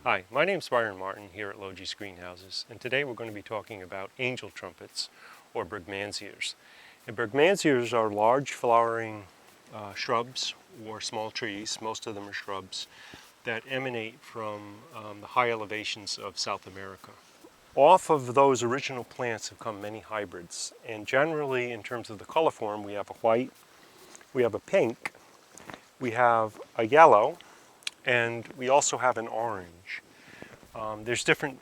Hi, my name is Byron Martin here at Logie's Greenhouses, and today we're going to be talking about angel trumpets or brugmansias. And brugmansias are large flowering shrubs or small trees, most of them are shrubs, that emanate from the high elevations of South America. Off of those original plants have come many hybrids, and generally in terms of the color form we have a white, we have a pink, we have a yellow, and we also have an orange. There's different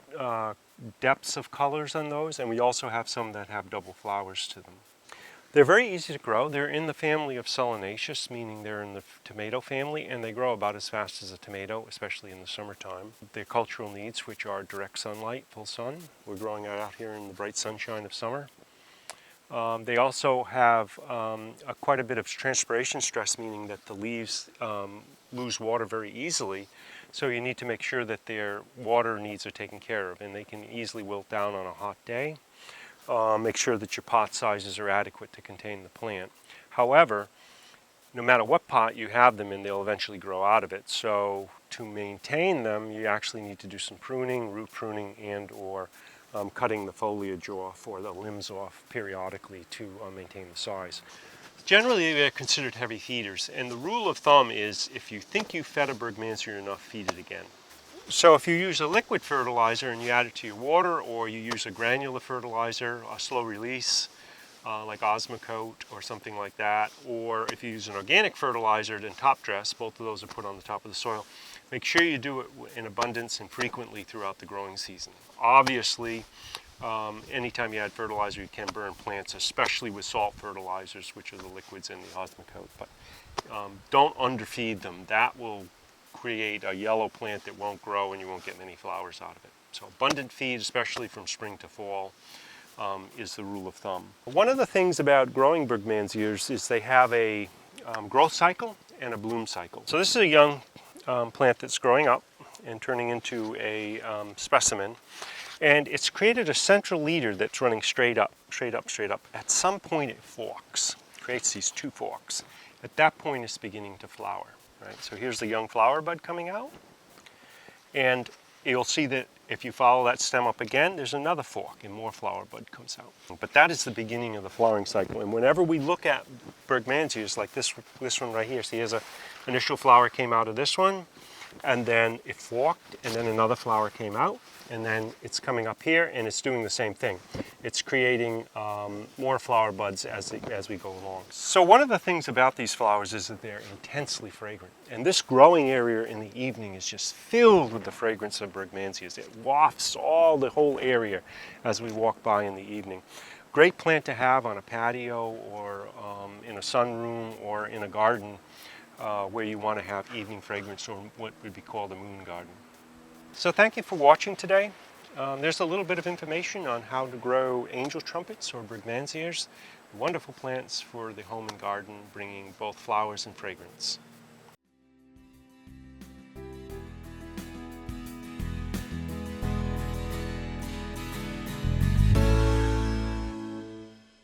depths of colors on those, and we also have some that have double flowers to them. They're very easy to grow. They're in the family of solanaceous, meaning they're in the tomato family, and they grow about as fast as a tomato, especially in the summertime. Their cultural needs, which are direct sunlight, full sun. We're growing out here in the bright sunshine of summer. They also have quite a bit of transpiration stress, meaning that the leaves lose water very easily. So you need to make sure that their water needs are taken care of, and they can easily wilt down on a hot day. Make sure that your pot sizes are adequate to contain the plant. However, no matter what pot you have them in, they'll eventually grow out of it. So to maintain them, you actually need to do some pruning, root pruning, and or cutting the foliage off or the limbs off periodically to maintain the size. Generally, they're considered heavy feeders, and the rule of thumb is if you think you fed a brugmansia enough, feed it again. So if you use a liquid fertilizer and you add it to your water, or you use a granular fertilizer, a slow release, like Osmocote or something like that, or if you use an organic fertilizer, then top dress, both of those are put on the top of the soil. Make sure you do it in abundance and frequently throughout the growing season. Obviously, anytime you add fertilizer, you can burn plants, especially with salt fertilizers, which are the liquids in the Osmocote. But don't underfeed them. That will create a yellow plant that won't grow and you won't get many flowers out of it. So abundant feed, especially from spring to fall, is the rule of thumb. One of the things about growing brugmansias is they have a growth cycle and a bloom cycle. So this is a young plant that's growing up and turning into a specimen. And it's created a central leader that's running straight up, straight up, straight up. At some point it forks, creates these two forks. At that point it's beginning to flower, right? So here's the young flower bud coming out. And you'll see that if you follow that stem up again, there's another fork and more flower bud comes out. But that is the beginning of the flowering cycle. And whenever we look at brugmansias like this one right here, see, here's an initial flower came out of this one, and then it forked, and then another flower came out, and then it's coming up here, and it's doing the same thing. It's creating more flower buds as we go along. So one of the things about these flowers is that they're intensely fragrant. And this growing area in the evening is just filled with the fragrance of brugmansias. It wafts the whole area as we walk by in the evening. Great plant to have on a patio or in a sunroom or in a garden where you want to have evening fragrance, or what would be called a moon garden. So thank you for watching today. There's a little bit of information on how to grow angel trumpets or brugmansias, wonderful plants for the home and garden, bringing both flowers and fragrance.